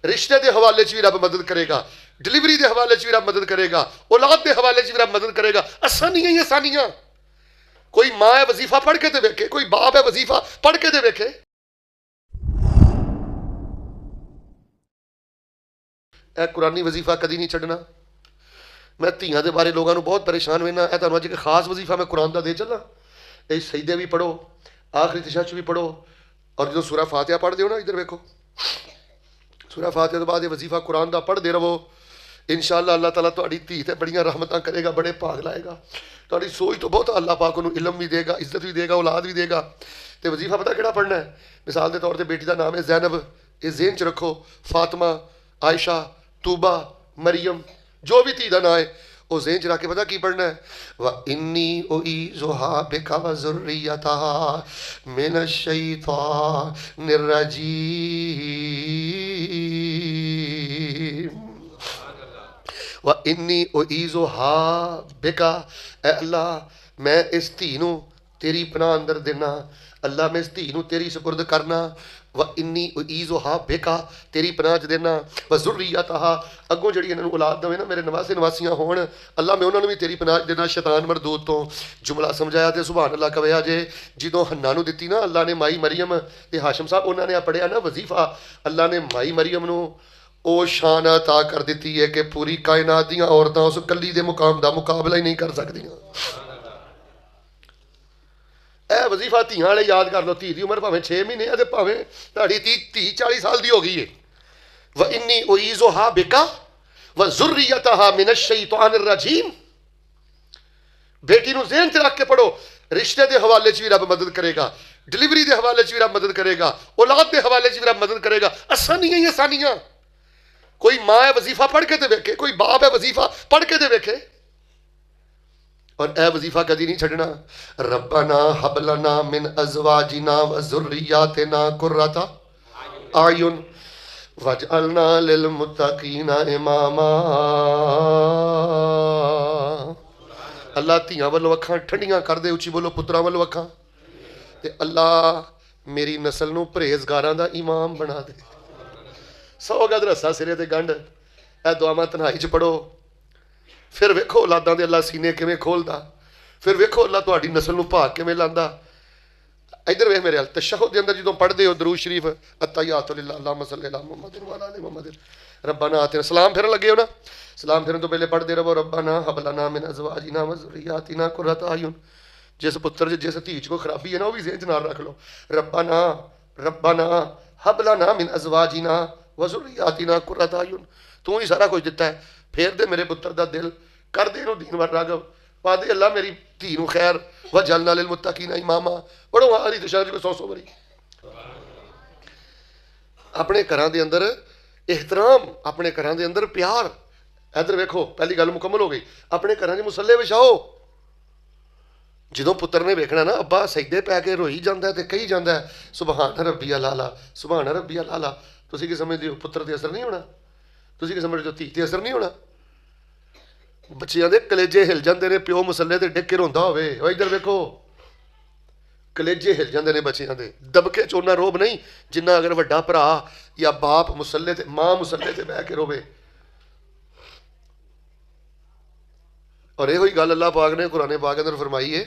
रिश्ते के हवाले च भी रब मदद करेगा, डिलीवरी के हवाले च भी रब मदद करेगा, औलाद के हवाले च भी रब मदद करेगा। आसानियां ही आसानियां। कोई मां है वजीफा पढ़ के तो वेखे, कोई बाप है वजीफा पढ़ के तो वेखे। कुरानी वजीफा कदी नहीं छड्डना। मैं धियां के बारे लोगों को बहुत परेशान होना। यह तुहानूं अज एक खास वजीफा मैं कुरान का दे चला। ये सजदे भी पढ़ो, आखिरी तशहहुद भी पढ़ो, और जो सूरा फातिहा पढ़ते हो ना, इधर वेखो, सूरा फातिहा तो बाद ये वजीफा कुरान का पढ़ते रहो। इंशाअल्लाह अल्लाह ताला तुहाडी धी ते बड़ियां रहमतां करेगा, बड़े भाग लाएगा। तुहाडी सोच तो बहुत अल्लाह पाक उन्होंने इलम भी देगा, इज्जत भी देगा, औलाद भी देगा। तो वजीफा पता किहड़ा पढ़ना है? मिसाल के तौर पर बेटी का नाम है जैनब, ये ज़हन च रखो। फातिमा, आयशा, तूबा, मरियम, जो भी धी का नाम है वो ज़हन च रख के पता की पढ़ना है? व इन्नी उईज़ुहा बिका व ज़ुर्रियतहा मिनश शैतानिर रजीम। व इन्नी उईज़ुहा बिका, ए अल्लाह मैं इस धी नूं तेरी पनाह अंदर देना। अल्लाह मैं इस धी नूं तेरी सुपुर्द करना। व इन्नी उईज़ुहा बिका, तेरी पनाह च देना। व ज़ुर्रियतहा, अगों जिहड़ी इन्हां नूं औलाद देवे ना, मेरे नवासे नवासियां होण, अल्लाह मैं उन्हां नूं भी तेरी पनाह च देना शैतान मरदूद तो। जुमला समझाया तो सुभान अल्लाह कविया जे। जदों हन्ना नूं दित्ती ना अल्लाह ने माई मरियम, ते हाशम साहब उन्होंने पढ़िया ना वजीफा, अल्लाह ने माई मरियम नूं ਉਹ शान अता कर दी है कि पूरी कायनात ਦੀਆਂ औरतां उस कली के मुकाम का मुकाबला ही नहीं कर सकदियां। यह वजीफा धियां वाले याद कर लो। धी की उम्र भावें 6 महीने है, भावें तुहाडी 30-40 साल की हो गई है। व इन्नी उईज़ुहा बिका व ज़ुर्रियतहा मिनश शैतानिर रजीम। बेटी नूं ज़हन च रख के पढ़ो। रिश्ते के हवाले च भी रब मदद करेगा, डिलीवरी के हवाले च भी रब मदद करेगा, औलाद के हवाले च भी रब मदद करेगा। आसानियां ही आसानियां। कोई मां है वजीफा पढ़ के तो वेखे, कोई बाप है वजीफा पढ़ के तो वेखे। और ए वजीफा कदी नहीं छड्डना। रब्बना हबलना मिन अज़वाजिना व ज़ुर्रिय्यातिना कुर्रता आयुन वजअलना लिल मुत्तकीना इमामा। अल्लाह धियां वालों अखां ठंडियां कर दे, उची बोलो पुत्रा वालों अखां। ते अल्लाह मेरी नस्ल नूं परहेजगारां दा इमाम बना दे। 100 गज रस्सा सिरे ते गंढ। यह दुआवां तन्हाई च पढ़ो। फिर वेखो औलादां दे अल्लाह सीने किवें खोलदा। फिर वेखो अल्लाह तुहाडी नस्ल नूं भाग किवें लांदा। इधर वेख मेरे अल तशहुद के अंदर जो पढ़ते हो दरूद शरीफ अत्तहियातु लिल्लाह अल्लाहुम्मा सल्लि अला मुहम्मदिन व अला आलि मुहम्मदिन रब्बना आतिना, सलाम फिरन लगे हो ना, सलाम फिरन तो पहले पढ़ते रहो रब्बना हब लना मिन अज़वाजिना व ज़ुर्रिय्यातिना कुर्रता अयुन। जिस पुत्र जिस धी च कोई खराबी है ना, वो भी ज़हन च नाल रख लो। रब्बना रब्बना हब लना मिन अज़वाजिना व ज़ुर्रिय्यातिना कुर्रता अयुन। तू ही सारा कुछ दिता है। फेर दे मेरे पुत्र का दिल, कर दे इहनूं दीन वर रागव, पा दे अल्लाह मेरी धी नूं खैर। वजअलना लिल मुत्तकीना इमामा। पढ़ो हरी तशहहुद को 100 बारी। अपने घरां दे अंदर एहतराम, अपने घरां दे अंदर प्यार। इधर वेखो पहली गल मुकम्मल हो गई। अपने घरां च मुसल्ले विछाओ। जो पुत्र ने वेखना ना अब्बा सजदे पै के रोई जाता है तो कही जाता है सुबहान रब्बी अल-आला, सुबहान रब्बी अल-आला। तुसीं की समझते हो पुत्र ते असर नहीं होना? तुसीं की समझते हो धी ते असर नहीं होना? बच्चियां दे कलेजे हिल जाते हैं, प्यो मुसल्ले ते डिग के रोंदा होवे। इधर वेखो कलेजे हिल जाते हैं बच्चियां दे। दबके च उन्ना रोब नहीं जिन्ना अगर वड्डा भरा या बाप मुसल्ले ते मां मुसल्ले ते बह के रोवे। और यो ही गल अल्लाह पाक ने कुरान पाक अंदर फरमाई है।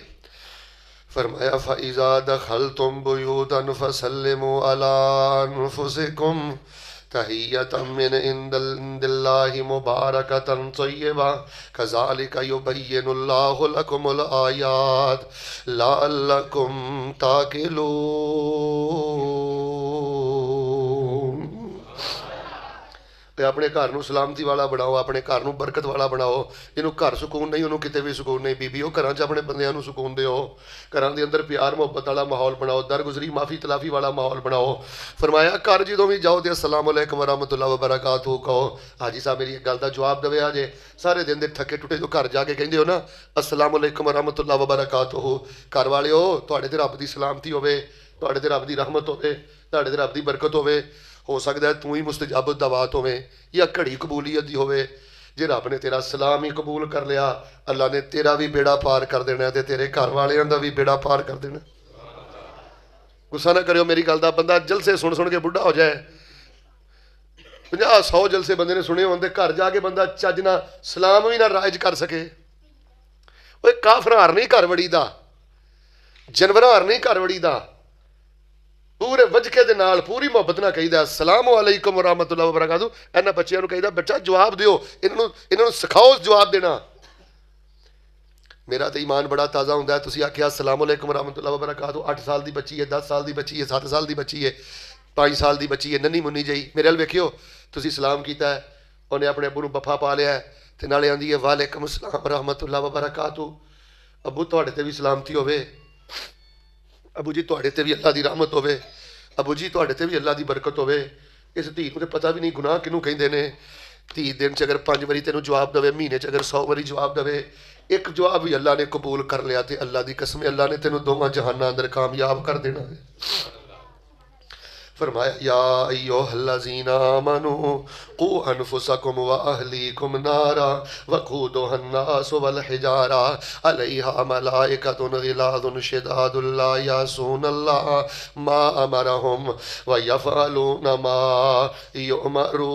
फरमाया फ़इज़ा दख़लतुम बुयूतन फ़सल्लिमू अला अनफ़ुसिकुम तहियतम मिन इंदिल्लाहि मुबारकतन तय्यबा कज़ालिका युबय्यिनुल्लाहु लकुमुल आयात लअल्लकुम ताक़िलून। अपने घर नूं सलामती वाला बनाओ, अपने घर नूं बरकत वाला बनाओ। इनू घर सुकून नहीं, उन्होंने किते भी सुकून नहीं। बीबी घर च अपने बंदियां नूं सुकून दिओ। घर के अंदर प्यार मुहब्बत वाला माहौल बनाओ, दरगुजरी माफ़ी तलाफी वाला माहौल बनाओ। फरमाया घर जो भी जाओ तो अस्सलाम वालेकुम व रहमतुल्लाह व बरकातहू कहो। हाजी साहब मेरी एक गल का जवाब देवे अजे सारे दिन के थके टुटे जो घर जाके कहते हो ना अस्सलाम वालेकुम व रहमतुल्लाह व बरकातहू, घर वाले हो तुहाडे ते रब की सलामती होवे, तुहाडे ते रब की रहमत होवे, तुहाडे ते रब की बरकत होवे। हो सकता है तू ही मुस्तजाब दवात होवे या घड़ी कबूलीयत की होवे। जे रब ने तेरा सलाम ही कबूल कर लिया अल्लाह ने तेरा भी बेड़ा पार कर देना है, तेरे घर वालियां दा भी बेड़ा पार कर देना। गुस्सा ना करियो मेरी गल दा, बंदा जलसे सुन सुन के बुढ़ा हो जाए। 50-100 जलसे बंदे ने सुने होंगे, घर जाके बंदा चज ना सलाम भी ना राइज कर सके। वो काफर हार नहीं घर वड़ी दा, जानवर हार नहीं घर वड़ी दा। पूरे वजके दे नाल पूरी मुहब्बत ना कहीदा अस्सलाम वालेकुम रहमतुल्लाह व बरकातहू। इन्हां बच्चियां नूं कहीदा बच्चा जवाब दिओ, इन्हां नूं सिखाओ जवाब देना। मेरा तो ईमान बड़ा ताज़ा होंदा है। तुसीं आखिया अस्सलाम वालेकुम रहमतुल्लाह व बरकातहू, 8 साल की बच्ची है, 10 साल की बच्ची है, 7 साल की बच्ची है, 5 साल की बच्ची है, नन्नी मुन्नी जई मेरे वाल वेखियो, तुसीं सलाम कीता है, उन्हें अपने अबू नूं बफा पा लिया है ते नाले आंदी है वालेकुम अस्सलाम रहमतुल्लाह व बरकातहू। अबू तुहाडे ते भी सलामती होवे, अबू जी तुहाडे ते भी अल्लाह की रहमत होवे, अबू जी तुहाडे ते भी अल्लाह की बरकत होवे। इस धी को तो पता भी नहीं गुनाह किनू कहिंदे ने। धी दिन च अगर 5 वारी तेनों जवाब देवे, महीने च अगर 100 वारी जवाब देवे, एक जवाब भी अल्लाह ने कबूल कर लिया तो अल्लाह की कसम अल्लाह ने तेनों दोवां जहानां अंदर कामयाब कर देना है। फरमाया या अय्युहल्लज़ीना आमनू कू अनफुसकुम व अहलीकुम नारा वक़ूदुहा अन्नास वल हिजारा अलैहा मलाइकतुन गिलाज़ुन शिदादुन ला यासूनल्लाह मा अमरहुम व यफ़अलूना मा युअमरून।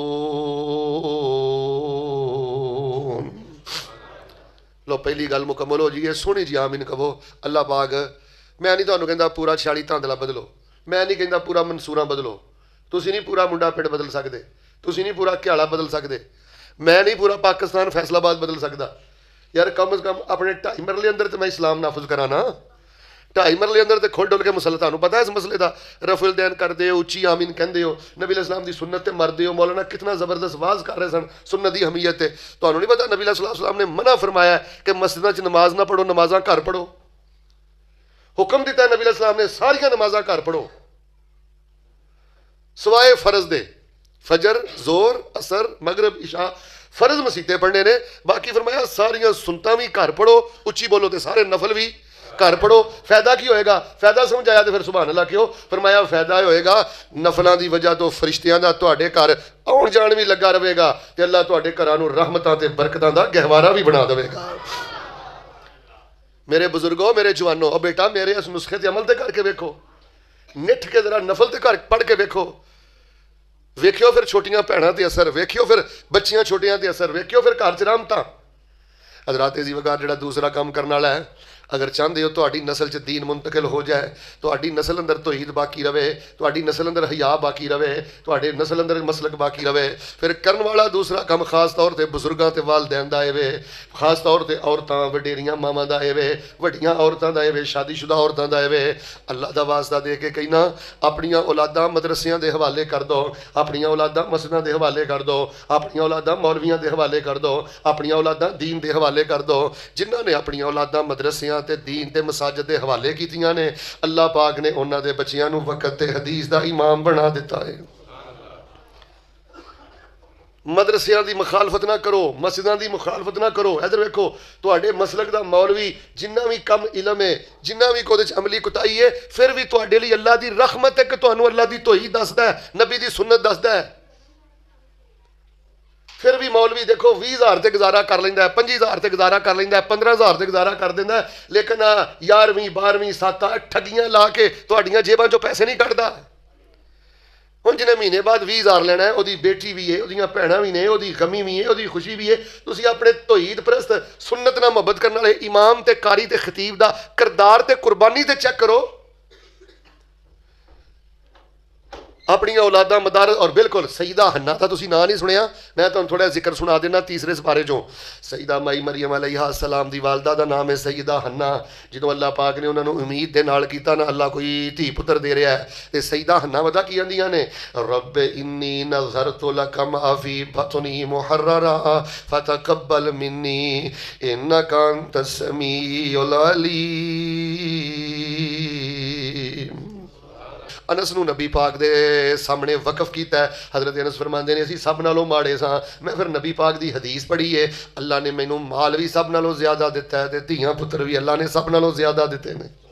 लो पहली गल मुकम्मल हो जी है। सोहनी जी आमीन कहो। अल्लाह पाक, मैं नहीं तुहानूं कहंदा पूरा 46 धांधला बदलो, मैं नहीं कहता पूरा मंसूरा बदलो, तुसीं नहीं पूरा मुंडा पिंड बदल सकते, तुसीं नहीं पूरा घियाला बदल सकते, मैं नहीं पूरा पाकिस्तान फैसलाबाद बदल सकता। यार कम अज़ कम अपने 2.5 मरले अंदर तो मैं इस्लाम नाफुज करा ना। 2.5 मरले अंदर तो खुल डुल के मसला तुहानूं पता है इस मसले का। रफुल दैन करते हो, उच्ची आमीन कहते हो, नबी इस्लाम की सुन्नत ते मरदे हो। मौलाना कितना जबरदस्त वाज कर रहे सन सुन्नत की अहमियत है। तुहानूं नहीं पता नबी इस्लाम ने मना फरमाया कि मस्जिदां च नमाज ना पढ़ो, नमाज़ां घर पढ़ो। हुक्म दिता है नबी इस्लाम ने सारिया नमाज़ां घर पढ़ो सवाए फर्ज दे। फजर, जोर, असर, मगरब, इशा फर्ज मसीते पढ़ने ने। बाकी फरमाया सारिया सुनता भी घर पढ़ो, उच्ची बोलो तो सारे नफल भी घर पढ़ो। फायदा की होएगा? फायदा समझ आया तो फिर सुभान अल्लाह क्यों। फरमाया फायदा होएगा नफलों की वजह तो फरिश्तियां का तुहाडे घर आउण जाण भी लगा रहेगा ते अल्लाह तुहाडे घरां नूं रहमतां ते बरकतां दा गहवारा भी बना देगा। मेरे बुजुर्गों, मेरे जवानों, और बेटा मेरे इस नुस्खे ते अमल ते करके वेखो, निठ के जरा नफल ते घर पढ़ के वेखो, वेखियो फिर छोटियां भैणां ते असर, वेखियो फिर बच्चियां छोटियां ते असर, वेखियो फिर घर च रहमतां। हज़रात जी वगार जिहड़ा दूसरा काम करने वाला है, अगर चाहते हो तुहाडी नस्ल च दीन मुंतकिल हो जाए, तुहाडी नस्ल अंदर तौहीद बाकी रवे, तुहाडी नस्ल अंदर हया बाकी रवे, तुहाडे नस्ल अंदर मसलक बाकी रवे, फिर करन वाला दूसरा काम खास तौर पर बुजुर्गों ते वालदैन दा एवे, खास तौर पर औरतां वडेरियां मावां दा एवे, वड्डियां औरतां दा एवे, शादीशुदा औरतां दा एवे। अल्लाह दा वास्ता दे के कहना अपनियां औलादां मदरसियां दे हवाले कर दो, अपनियां औलादां मस्जिदां दे हवाले कर दो, अपनियां औलादां मौलवियां दे हवाले कर दो, अपनियां औलादां दीन दे हवाले कर दो। जिन्हां ने अपनियां औलादां मदरसियां ते दीन ते मसाजिद दे हवाले कीतियां ने, अल्लाह पाक ने उन्हां दे बच्चियां नूं वक़्त ते हदीस दा इमाम बना दिता है। मदरसियां दी मुखालफत ना करो, मस्जिदां दी मुखालफत ना करो। इधर वेखो तुहाडे मसलक दा मौलवी जिन्ना भी कम इलम है, जिन्ना भी कोदे च अमली कुताई है, फिर भी तुहाडे लई अल्लाह दी रहमत है कि तुहानूं अल्लाह दी तौहीद दसदा है, नबी दी सुन्नत दसदा है। फिर भी मौलवी देखो 20,000 से गुजारा कर लेंदा है, 25,000 से गुजारा कर लेंदा है, 15,000 से गुजारा कर देंदा है, लेकिन 11वीं 12वीं 7 ठगियां ला के तुहाडियां जेबां चों पैसे नहीं कढ़दा। हुण जिन्हें महीने बाद 20,000 लेना है, उसकी बेटी भी है, उसदियां भैणां भी ने, उसकी गमी भी है, उसकी खुशी भी है। तुसीं अपने तौहीद परस्त सुन्नत नाल मुहब्बत करने वाले इमाम ते कारी ते खतीब दा किरदार ते कुर्बानी ते चेक करो। अपनी औलादा मदार और बिल्कुल सईदा हन्ना का तुसीं नाम नहीं सुनिया, मैं तुहानूं थोड़ा जिक्र सुना देना तीसरे सिपारे चों। सईदा माई मरियम अलैहिस्सलाम दी वालदा दा नाम है सईदा हन्ना। जो अल्लाह पाक ने उन्होंने उम्मीद के नाल कीता ना अल्लाह कोई धी पुत्र दे रहा है, तो सईदा हन्ना पता की आंदियां ने, रब इन्नी नज़रतु लका मा फी बतनी मुहर्ररा फतकब्बल मिन्नी इन्नका अंतस समीउल अलीम। अनस नूं नबी पाक दे सामने वकफ किया है। हज़रत अनस फरमाते हैं असीं सब नालों माड़े सां, मैं फिर नबी पाक दी हदीस पढ़ी है, अल्लाह ने मैनूं माल भी सब नालों ज़्यादा दिता है ते धीआं पुत्र भी अल्लाह ने सब नालों ज़्यादा दिते हैं।